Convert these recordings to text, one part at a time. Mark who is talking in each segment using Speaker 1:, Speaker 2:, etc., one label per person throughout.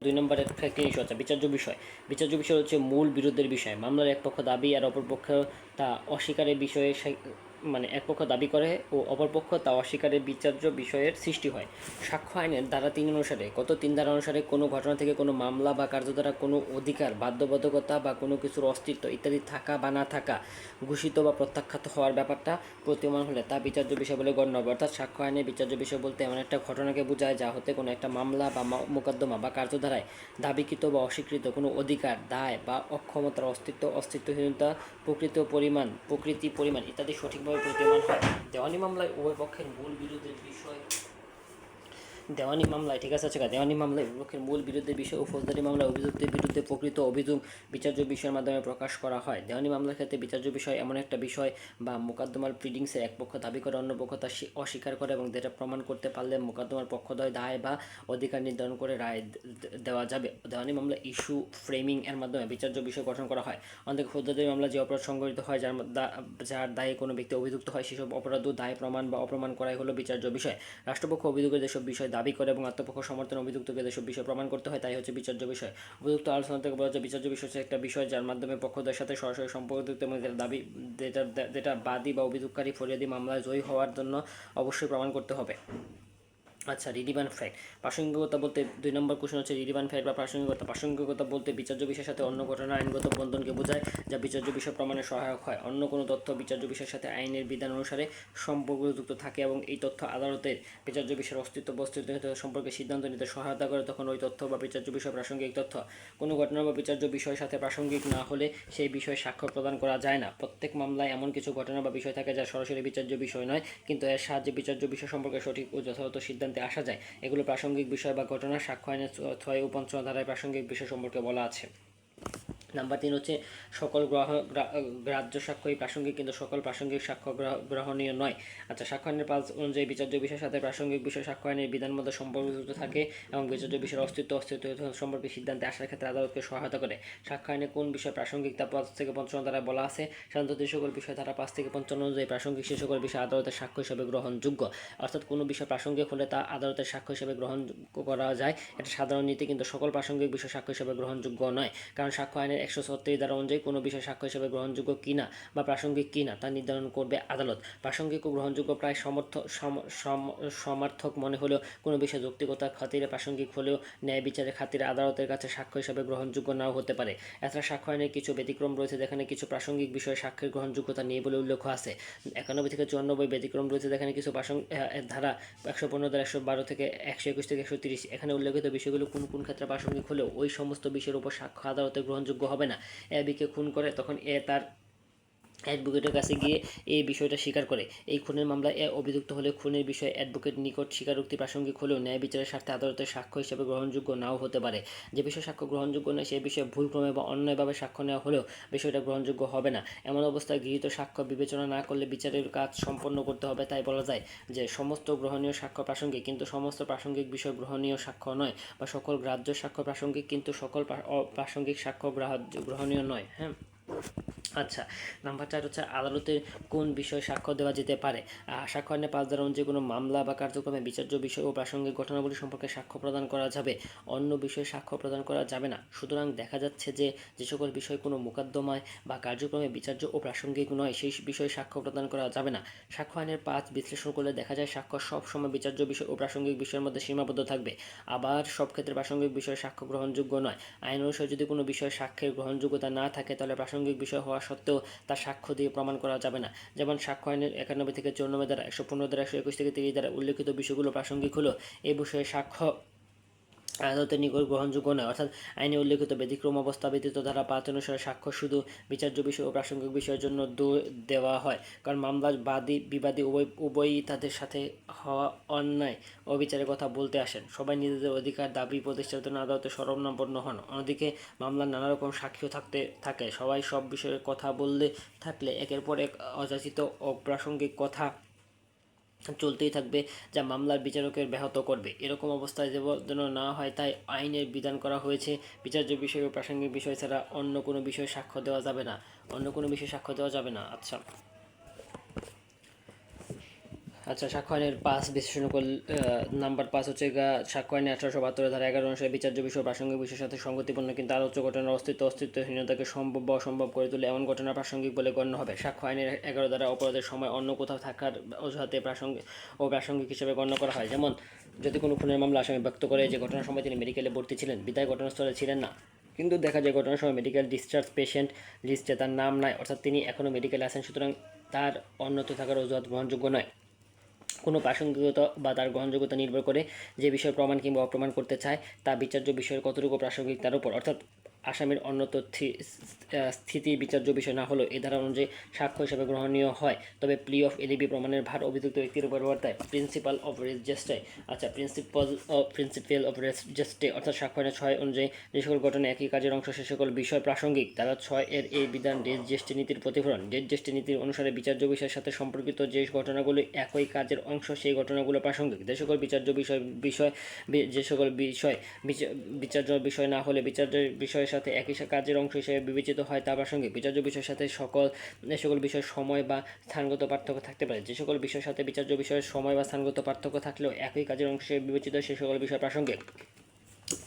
Speaker 1: 2 নম্বর একটা ইস্যু আছে বিচার্য বিষয়। বিচার্য বিষয় হচ্ছে মূল বিরোধের বিষয়। মামলার এক পক্ষ দাবি আর অপর পক্ষ তা অস্বীকারের বিষয়ে মানে এক পক্ষ দাবি করে ও অপর পক্ষ তা অস্বীকারের বিচার্য বিষয়ের সৃষ্টি হয়। সাক্ষ্য আইনের ধারা 3 অনুসারে গত 3 ধারা অনুসারে কোনো ঘটনা থেকে কোনো মামলা বা কার্য দ্বারা কোনো অধিকার, বাধ্যবাধকতা বা কোনো কিছুর অস্তিত্ব ইত্যাদি থাকা বা না থাকা, ঘোষিত বা প্রত্যাখ্যাত হওয়ার ব্যাপারটা প্রতীয়মান হলে তা বিচার্য বিষয় বলে গণ্য হবে। অর্থাৎ সাক্ষ্য আইনে বিচার্য বিষয় বলতে এমন একটা ঘটনাকে বোঝায় যা হতে কোনো একটা মামলা বা মোকদ্দমা বা কার্যধারায় দাবিকৃত বা অস্বীকৃত কোনো অধিকার, দায় বা অক্ষমতার অস্তিত্বহীনতা, প্রকৃতি পরিমাণ ইত্যাদি সঠিকভাবে প্রতীয়মান হয়। দেওয়ানি মামলায় উভয় পক্ষের মূল বিরোধের বিষয় দেওয়ানি মামলায় ঠিক আছে দেওয়ানি মামলায় পক্ষের মূল বিরোধের বিষয় ও ফৌজদারি মামলায় অভিযুক্তের বিরুদ্ধে প্রকৃত অভিযোগ বিচার্য বিষয়ের মাধ্যমে প্রকাশ করা হয়। দেওয়ানি মামলার ক্ষেত্রে বিচার্য বিষয় এমন একটা বিষয় বা মোকদ্দমার প্রিডিংসে এক পক্ষ দাবি করে অন্য পক্ষ তা অস্বীকার করে এবং যেটা প্রমাণ করতে পারলে মোকদ্দমার পক্ষদ্বয় দায় বা অধিকার নির্ধারণ করে রায় দেওয়া যাবে। দেওয়ানি মামলা ইস্যু ফ্রেমিং এর মাধ্যমে বিচার্য বিষয় গঠন করা হয়। অনেক ফৌজদারি মামলা যে অপরাধ সংঘটিত হয় যার দায়ে কোনো ব্যক্তি অভিযুক্ত হয় সেসব অপরাধ ও দায় প্রমাণ বা অপ্রমাণ করাই হলো বিচার্য বিষয়। রাষ্ট্রপক্ষ অভিযোগের যেসব বিষয় দাবি করে এবং আত্মপক্ষ সমর্থন অভিযুক্তকে যেসব বিষয় প্রমাণ করতে হয় তাই হচ্ছে বিচার্য বিষয়। উপযুক্ত আলোচনা থেকে বলা যায় বিচার্য বিষয় হচ্ছে একটা বিষয় যার মাধ্যমে পক্ষদের সাথে সরাসরি সম্পর্কিত এবং যেটা বাদী বা অভিযোগকারী ফরিয়াদি মামলায় জয়ী হওয়ার জন্য অবশ্যই প্রমাণ করতে হবে। আচ্ছা, রিলিভান্ট ফ্যাক্ট। প্রাসঙ্গিকতা বলতে 2 নম্বর কোশ্চেন হচ্ছে রিলিভান্ট ফ্যাক্ট বা প্রাসঙ্গিকতা বলতে বিচার্য বিষয়ের সাথে অন্য ঘটনার আইনগত বন্ধনকে বোঝায় যা বিচার্য বিষয় প্রমাণে সহায়ক হয়। অন্য কোনো তথ্য বিচার্য বিষয়ের সাথে আইনের বিধান অনুসারে সম্পর্কযুক্ত থাকে এবং এই তথ্য আদালতের বিচার্য বিষয়ের অস্তিত্ব সম্পর্কে সিদ্ধান্ত নিতে সহায়তা করে, তখন ওই তথ্য বা বিচার্য বিষয় প্রাসঙ্গিক তথ্য। কোনো ঘটনা বা বিচার্য বিষয়ের সাথে প্রাসঙ্গিক না হলে সেই বিষয়ে সাক্ষ্য প্রদান করা যায় না। প্রত্যেক মামলায় এমন কিছু ঘটনা বা বিষয় থাকে যা সরাসরি বিচার্য বিষয় নয়, কিন্তু এর সাহায্যে বিচার্য বিষয় সম্পর্কে সঠিক ও যথাযথ সিদ্ধান্তে আসা যায়। এগুলো প্রাসঙ্গিক বিষয় বা ঘটনা। সাক্ষ্য আইনের 6 ও 5 ধারায় প্রাসঙ্গিক বিষয় সম্পর্কে বলা আছে। নাম্বার 3 হচ্ছে সকল গ্রাহ্য সাক্ষ্যই প্রাসঙ্গিক, কিন্তু সকল প্রাসঙ্গিক সাক্ষ্য গ্রহণীয় নয়। আচ্ছা, সাক্ষ্য আইনের 5 অনুযায়ী বিচার্য বিষয়ের সাথে প্রাসঙ্গিক বিষয় সাক্ষ্য আইনের বিধান মধ্যে সম্পর্কযুক্ত থাকে এবং বিচার্য বিষয়ের অস্তিত্ব সম্পর্কে সিদ্ধান্তে আসার ক্ষেত্রে আদালতকে সহায়তা করে। সাক্ষ্য আইনে কোন বিষয় প্রাসঙ্গিক তা 5 থেকে 55 ধারায় বলা আছে। সাধারণত যে সকল বিষয় ধারা 5 থেকে 55 অনুযায়ী প্রাসঙ্গিক সে সকল বিষয় আদালতের সাক্ষ্য হিসেবে গ্রহণযোগ্য। অর্থাৎ কোনো বিষয় প্রাসঙ্গিক হলে তা আদালতের সাক্ষ্য হিসেবে গ্রহণ করা যায়, এটা সাধারণ নীতি, কিন্তু সকল প্রাসঙ্গিক বিষয় সাক্ষ্য হিসেবে গ্রহণযোগ্য নয়। কারণ সাক্ষ্য আইনের 136 ধারা অনুযায়ী কোনো বিষয় সাক্ষ্য হিসেবে গ্রহণযোগ্য কিনা বা প্রাসঙ্গিক কিনা তা নির্ধারণ করবে আদালত। প্রাসঙ্গিক ও গ্রহণযোগ্য প্রায় সমার্থক মনে হলেও কোনো বিষয় যৌক্তিকতার খাতিরে প্রাসঙ্গিক হলেও ন্যায় বিচারের খাতিরে আদালতের কাছে সাক্ষ্য হিসেবে গ্রহণযোগ্য নাও হতে পারে। এছাড়া সাক্ষ্য আইনের কিছু ব্যতিক্রম রয়েছে যেখানে কিছু প্রাসঙ্গিক বিষয়ে সাক্ষ্যের গ্রহণযোগ্যতা নেই বলে উল্লেখ আছে। 91 থেকে 94 ব্যতিক্রম রয়েছে যেখানে কিছু ধারা 115 ধারা 112 থেকে 121 থেকে 130 এখানে উল্লেখিত বিষয়গুলো কোন কোন ক্ষেত্রে প্রাসঙ্গিক হলেও ওই সমস্ত বিষয়ের উপর সাক্ষ্য আদালতে গ্রহণযোগ্য হবে না। এ বিকে খুন করে তখন এ তার অ্যাডভোকেটের কাছে গিয়ে এই বিষয়টা স্বীকার করে। এই খুনের মামলায় এ অভিযুক্ত হলে খুনের বিষয়ে অ্যাডভোকেট নিকট স্বীকারোক্তি প্রাসঙ্গিক হলেও ন্যায় বিচারের স্বার্থে আদালতের সাক্ষ্য হিসেবে গ্রহণযোগ্য নাও হতে পারে। যে বিষয়ে সাক্ষ্য গ্রহণযোগ্য নয় সেই বিষয়ে ভুলক্রমে বা অন্যায়ভাবে সাক্ষ্য নেওয়া হলেও বিষয়টা গ্রহণযোগ্য হবে না। এমন অবস্থায় গৃহীত সাক্ষ্য বিবেচনা না করলে বিচারের কাজ সম্পন্ন করতে হবে। তাই বলা যায় যে সমস্ত গ্রহণীয় সাক্ষ্য প্রাসঙ্গিক, কিন্তু সমস্ত প্রাসঙ্গিক বিষয় গ্রহণীয় সাক্ষ্য নয়, বা সকল গ্রাহ্য সাক্ষ্য প্রাসঙ্গিক কিন্তু সকল প্রাসঙ্গিক সাক্ষ্য গ্রহণীয় নয়। হ্যাঁ। আচ্ছা, নাম্বার 4 হচ্ছে আদালতের কোন বিষয়ে সাক্ষ্য দেওয়া যেতে পারে। সাক্ষ্য আইনে 5 ধারা অনুযায়ী কোনো মামলা বা কার্যক্রমে বিচার্য বিষয় ও প্রাসঙ্গিক ঘটনাবলী সম্পর্কে সাক্ষ্য প্রদান করা যাবে, অন্য বিষয়ে সাক্ষ্য প্রদান করা যাবে না। সুতরাং দেখা যাচ্ছে যে সকল বিষয় কোনো মোকদ্দমায় বা কার্যক্রমে বিচার্য ও প্রাসঙ্গিক নয় সেই বিষয়ে সাক্ষ্য প্রদান করা যাবে না। সাক্ষ্য আইনের 5 বিশ্লেষণ করলে দেখা যায় সাক্ষ্য সব সময় বিচার্য বিষয় ও প্রাসঙ্গিক বিষয়ের মধ্যে সীমাবদ্ধ থাকবে। আবার সব ক্ষেত্রে প্রাসঙ্গিক বিষয়ে সাক্ষ্য গ্রহণযোগ্য নয়। আইন অনুসারে যদি কোনো বিষয়ে সাক্ষ্যের গ্রহণযোগ্যতা না থাকে তাহলে প্রাসঙ্গিক বিষয় হওয়া সত্ত্বেও তার সাক্ষ্য দিয়ে প্রমাণ করা যাবে না। যেমন সাক্ষ্য আইনের 91 থেকে 94 দ্বারা 115 দ্বারা 121 থেকে 30 দ্বারা উল্লেখিত বিষয়গুলো প্রাসঙ্গিক হলো এই বিষয়ে সাক্ষ্য আদালতের নিকট গ্রহণযোগ্য নয়। অর্থাৎ আইনে উল্লেখিত ব্যতিক্রম অবস্থা ব্যতীত ধারা 5 অনুসারে সাক্ষ্য শুধু বিচার্য বিষয় ও প্রাসঙ্গিক বিষয়ের জন্য দেওয়া হয়, কারণ মামলার বিবাদী উভয়ই তাদের সাথে হওয়া অন্যায় অবিচারের কথা বলতে আসেন। সবাই নিজেদের অধিকার দাবি প্রতিষ্ঠার জন্য আদালতে শরণাপন্ন হন। অন্যদিকে মামলার নানা রকম সাক্ষীও থাকে। সবাই সব বিষয়ে কথা বলতে থাকলে একের পর এক অযাচিত অপ্রাসঙ্গিক কথা চলতেই থাকবে যা মামলার বিচারকের ব্যাহত করবে। এরকম অবস্থায় যেন না হয় তাই আইনের বিধান করা হয়েছে বিচার্য বিষয় ও প্রাসঙ্গিক বিষয় ছাড়া অন্য কোনো বিষয়ে সাক্ষ্য দেওয়া যাবে না। আচ্ছা, আচ্ছা, সাক্ষ্য আইনের 5 বিশ্লেষণ নাম্বার 5 হচ্ছে সাক্ষ্য আইনে 1872 ধারা 11 অনুসারে বিচার্য বিষয় প্রাসঙ্গিক বিষয়ের সাথে সঙ্গতিপূর্ণ কিন্তু আলোচ্য ঘটনার অস্তিত্বহীনতাকে সম্ভব বা অসম্ভব করে তুলে এমন ঘটনা প্রাসঙ্গিক বলে গণ্য হবে। সাক্ষ্য আইনের 11 ধারা অপরাধের সময় অন্য কোথাও থাকার অজুহাতে প্রাসঙ্গিক হিসেবে গণ্য করা হয়। যেমন, যদি কোনো খুনের মামলা আসামি ব্যক্ত করে যে ঘটনার সময় তিনি মেডিকেলে ভর্তি ছিলেন, বিদায় ঘটনাস্থলে ছিলেন না, কিন্তু দেখা যায় ঘটনার সময় মেডিকেল ডিসচার্জ পেশেন্ট লিস্টে তার নাম নাই, অর্থাৎ তিনি এখনও মেডিকেলে আছেন, সুতরাং তার অন্যত্র থাকার অজুহাত গ্রহণযোগ্য নয়। কোনো প্রাসঙ্গিকতা বা তার গ্রহণযোগ্যতা নির্ভর করে যে বিষয় প্রমাণ কিংবা অপ্রমাণ করতে চায় তা বিচার্য বিষয়ের কতটুকু প্রাসঙ্গিক তার উপর, অর্থাৎ আসামির অন্যত্র স্থিতি বিচার্য বিষয় না হলেও এ ধারা অনুযায়ী সাক্ষ্য হিসেবে গ্রহণীয় হয়, তবে প্লি অফ এলিবি প্রমাণের ভার অভিযুক্ত ব্যক্তির উপর বর্তায়। প্রিন্সিপাল অফ রেজিস্ট্রে, আচ্ছা, প্রিন্সিপাল অফ রেজিস্ট্রে অর্থাৎ সাক্ষ্য আইনের 6 অনুযায়ী যে সকল ঘটনা একই কাজের অংশ সে সকল বিষয় প্রাসঙ্গিক। ধারা 6 এর এই বিধান রেজিস্ট্রি নীতির প্রতিফলন। রেজিস্ট্রি নীতির অনুসারে বিচার্য বিষয়ের সাথে সম্পর্কিত যে ঘটনাগুলি একই কাজের অংশ সেই ঘটনাগুলো প্রাসঙ্গিক। যে সকল বিচার্য যে সকল বিষয় বিচার্য বিষয় না হলে বিচার্য বিষয়ের সাথে একই কাজের অংশ হিসেবে বিবেচিত হয় তা প্রাসঙ্গিক। বিচার্য বিষয়ের সাথে যে সকল বিষয়ের সময় বা স্থানগত পার্থক্য থাকতে পারে। যে সকল বিষয়ের সাথে বিচার্য বিষয়ের সময় বা স্থানগত পার্থক্য থাকলেও একই কাজের অংশ হিসেবে বিবেচিত সে সকল বিষয় প্রাসঙ্গিক।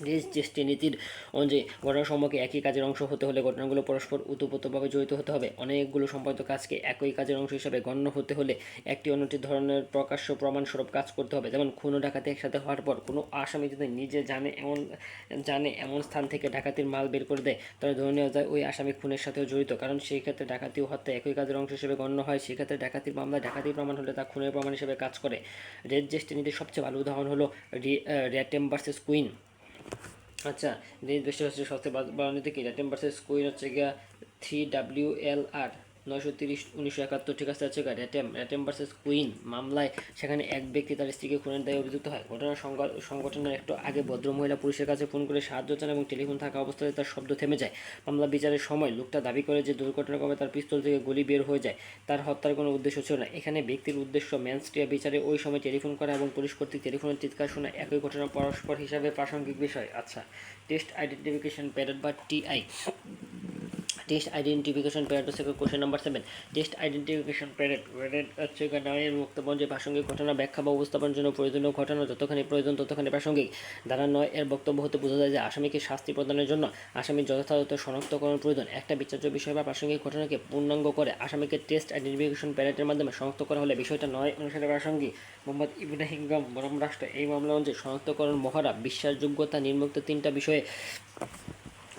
Speaker 1: রেজিস্ট্রি নীতির অনুযায়ী ঘটনাসমূহকে একই কাজের অংশ হতে হলে ঘটনাগুলো পরস্পর ওতপ্রোতভাবে জড়িত হতে হবে। অনেকগুলো সম্পাদিত কাজকে একই কাজের অংশ হিসেবে গণ্য হতে হলে একটি অন্যটি ধরনের প্রকাশ্য প্রমাণস্বরূপ কাজ করতে হবে। যেমন, খুন ও ডাকাতি একসাথে হওয়ার পর কোনো আসামি যদি নিজে জানে এমন স্থান থেকে ডাকাতির মাল বের করে দেয়, তাহলে ধরে নেওয়া যায় ওই আসামি খুনের সাথেও জড়িত, কারণ সেই ক্ষেত্রে ডাকাতি ও হত্যা একই কাজের অংশ হিসেবে গণ্য হয়। সেক্ষেত্রে ডাকাতির মামলায় ডাকাতির প্রমাণ হলে তা খুনের প্রমাণ হিসেবে কাজ করে। রেজিস্ট্রি নীতির সবচেয়ে ভালো উদাহরণ হলো র্যাটেম ভার্সেস কুইন। আচ্ছা, দেশ হচ্ছে সবচেয়ে বড় নীতি কি? র্যাটেম ভার্সেস কুইন হচ্ছে গিয়া 3WLR 930/1971, ঠিক আছে। হচ্ছে র্যাটেম ভার্সেস কুইন মামলায় সেখানে এক ব্যক্তি তার স্ত্রীকে খুনের দায়ে অভিযুক্ত হয়। ঘটনার সংগঠনের একটু আগে ভদ্রমহিলা পুলিশের কাছে ফোন করে সাহায্য চান এবং টেলিফোন থাকা অবস্থায় তার শব্দ থেমে যায়। মামলা বিচারের সময় লোকটা দাবি করে যে দুর্ঘটনাক্রমে তার পিস্তল থেকে গুলি বের হয়ে যায়, তার হত্যার কোনো উদ্দেশ্য ছিল না। এখানে ব্যক্তির উদ্দেশ্য ম্যানস্টিয়া বিচারে ওই সময় টেলিফোন করা এবং পুলিশ কর্তৃক টেলিফোনের চিৎকার শোনা একই ঘটনা পরস্পর হিসাবে প্রাসঙ্গিক বিষয়। আচ্ছা, টেস্ট আইডেন্টিফিকেশন প্যারেড বা টিআই। টেস্ট আইডেন্টিফিকেশন প্যারেড হচ্ছে question number 7। Test identification parade হচ্ছে নামের বক্তব্য যে প্রাসঙ্গিক ঘটনা ব্যাখ্যা বা উপস্থাপনের জন্য প্রয়োজনীয় ঘটনা যতখানি প্রয়োজন ততখানি প্রাসঙ্গিক। ধারা 9 এর বক্তব্য হতে বোঝা যায় যে আসামিকে শাস্তি প্রদানের জন্য আসামির যথাযথ শনাক্তকরণ প্রয়োজন। একটা বিচার্য বিষয় বা প্রাসঙ্গিক ঘটনাকে পূর্ণাঙ্গ করে আসামিকে টেস্ট আইডেন্টিফিকেশন প্যারেডের মাধ্যমে শনাক্ত করা হলে বিষয়টা 9 অনুসারে প্রাসঙ্গিক। মোহাম্মদ ইব্রাহিম বনাম রাষ্ট্র এই মামলা অনুযায়ী শনাক্তকরণ মহড়া বিশ্বাসযোগ্যতা নির্মুক্ত 3টা বিষয়ে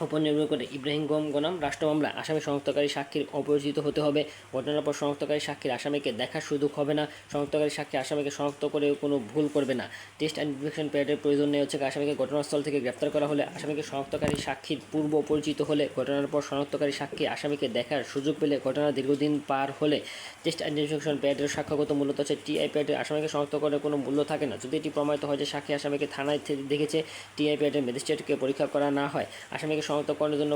Speaker 1: উপর নির্ভর করে। ইব্রাহিম বনাম রাষ্ট্র মামলা আসামি শনাক্তকারী সাক্ষীর অপরিচিত হতে হবে। ঘটনার পর শনাক্তকারী সাক্ষীর আসামিকে দেখার সুযোগ হবে না। শনাক্তকারী সাক্ষী আসামিকে শনাক্ত করে কোনো ভুল করবে না। টেস্ট আইডেন্টিফিকেশন প্যারেডের প্রয়োজন নেই হচ্ছে আসামিকে ঘটনাস্থল থেকে গ্রেপ্তার করা হলে, আসামিকে শনাক্তকারী সাক্ষীর পূর্ব পরিচিত হলে, ঘটনার পর শনাক্তকারী সাক্ষী আসামিকে দেখার সুযোগ পেলে, ঘটনা দীর্ঘদিন পার হলে। টেস্ট আইডেন্টিফিকেশন প্যারেডের সাক্ষ্যগত মূল্য হচ্ছে টিআই প্যারেডের আসামিকে শনাক্ত করে কোনো মূল্য থাকে না যদি এটি প্রমাণিত হয় যে সাক্ষী আসামিকে থানায় দেখেছে। টিআই প্যারেডের ম্যাজিস্ট্রেটকে পরীক্ষা করা না হয়। আসামিকে শনাক্তকরণের জন্য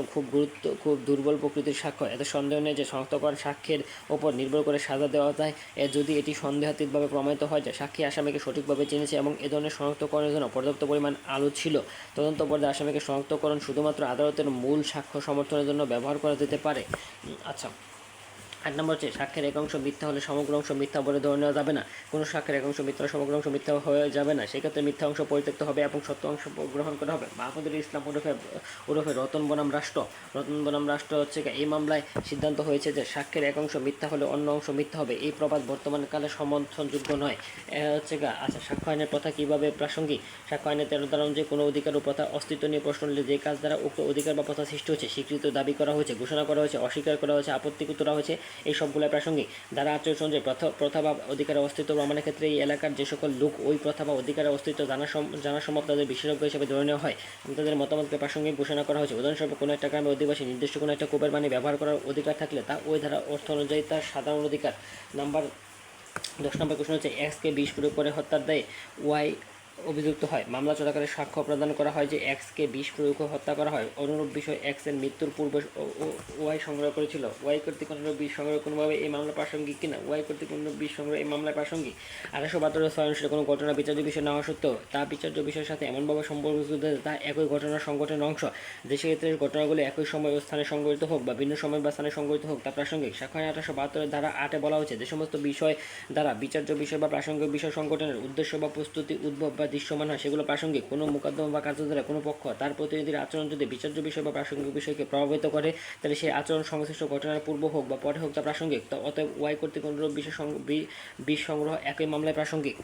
Speaker 1: খুব দুর্বল প্রকৃতির সাক্ষ্য, এতে সন্দেহ নেই যে শনাক্তকরণ সাক্ষ্যের ওপর নির্ভর করে সাজা দেওয়া যায়। যদি এটি সন্দেহাতীতভাবে প্রমাণিত হয় যে সাক্ষী আসামিকে সঠিকভাবে চিনেছে এবং এ ধরনের শনাক্তকরণের জন্য পর্যাপ্ত পরিমাণ আলো ছিল, তদন্ত পর্যায়ে আসামিকে শনাক্তকরণ শুধুমাত্র আদালতের মূল সাক্ষ্য সমর্থনের জন্য ব্যবহার করা যেতে পারে। আচ্ছা, 8 নম্বর হচ্ছে সাক্ষ্যের এক অংশ মিথ্যা হলে সমগ্র অংশ মিথ্যা বলে ধরে নেওয়া যাবে না। কোনো সাক্ষ্যের এক অংশ মিথ্যা সমগ্র অংশ মিথ্যা হয়ে যাবে না, সেক্ষেত্রে মিথ্যা অংশ পরিত্যক্ত হবে এবং সত্য অংশ গ্রহণ করা হবে। মাহমুদুল ইসলাম ওরফে রতন বনাম রাষ্ট্র হচ্ছে এই মামলায় সিদ্ধান্ত হয়েছে যে সাক্ষ্যের এক অংশ মিথ্যা হলে অন্য অংশ মিথ্যা হবে। এই প্রবাদ বর্তমানকালে সমর্থনযোগ্য নয়। হচ্ছে আচ্ছা, সাক্ষ্য আইনের প্রথা কীভাবে প্রাসঙ্গিক? সাক্ষ্য আইনের 13 ধারা অনুযায়ী কোনো অধিকার ও প্রথা অস্তিত্ব নিয়ে প্রশ্ন উঠলে যে কাজ দ্বারা উক্ত অধিকার বা প্রথা সৃষ্টি হচ্ছে, স্বীকৃত দাবি করা হয়েছে, ঘোষণা করা হয়েছে, অস্বীকার করা হয়েছে, আপত্তি করা হয়েছে, এই সবগুলো প্রাসঙ্গিক। ধারা 48 অনুযায়ী প্রথা বা অধিকারের অস্তিত্ব প্রমাণের ক্ষেত্রে এই এলাকার যে সকল লোক ওই প্রথা বা অধিকারের অস্তিত্ব জানা সম্ভব তাদের বিশেষজ্ঞ হিসেবে ধরে নেওয়া হয় এবং তাদের মতামতকে প্রাসঙ্গিক ঘোষণা করা হয়েছে। উদাহরণস্বরূপ, কোনো একটা গ্রামের অধিবাসী নির্দিষ্ট কোনো একটা কোপের পানি ব্যবহার করার অধিকার থাকলে তা ওই ধারা অর্থ অনুযায়ী তার সাধারণ অধিকার। 10 নম্বর প্রশ্ন হচ্ছে এক্সকে বিষ প্রয়োগ করে হত্যার দায়ে অভিযুক্ত হয়। মামলা চলাকালে সাক্ষ্য প্রদান করা হয় যে এক্সকে বিষ প্রয়োগ করে হত্যা করা হয়। অনুরূপ বিষয় এক্সের মৃত্যুর পূর্বে ওয়াই সংগ্রহ করেছিল। ওয়াই কর্তৃক অনুরূপ বিষ সংগ্রহ কোনোভাবে এই মামলা প্রাসঙ্গিক কিনা, ওয়াই কর্তৃক অনুরূপ বিষ সংগ্রহ এই মামলায় প্রাসঙ্গিক। 1872 অনুসারে কোনো ঘটনা বিচার্য বিষয় না হওয়া সত্ত্বেও তা বিচার্য বিষয়ের সাথে এমনভাবে সম্পর্কিত যে তা একই ঘটনার সংগঠনের অংশ। যে ক্ষেত্রে ঘটনাগুলি একই সময় ও স্থানে সংঘটিত হোক বা ভিন্ন সময় বা স্থানে সংঘটিত হোক তা প্রাসঙ্গিক। সাক্ষ্য আইন 1872 ধারা 8-এ বলা হয়েছে, যে সমস্ত বিষয় দ্বারা বিচার্য বিষয় বা প্রাসঙ্গিক বিষয় সংগঠনের উদ্দেশ্য বা প্রস্তুতি উদ্ভব বা দৃশ্যমান হয় সেগুলো প্রাসঙ্গিক। কোনো মোকদ্দমা বা কার্যধারা কোনো পক্ষ তার প্রতিনিধির আচরণ যদি বিচার্য বিষয় বা প্রাসঙ্গিক বিষয়কে প্রভাবিত করে, তাহলে সেই আচরণ সংশ্লিষ্ট ঘটনার পূর্ব হোক বা পরে হোক তা প্রাসঙ্গিক। অতএব ওয়াই কর্তৃক অনুরূপ বিষ সংগ্রহ একই মামলায় প্রাসঙ্গিক।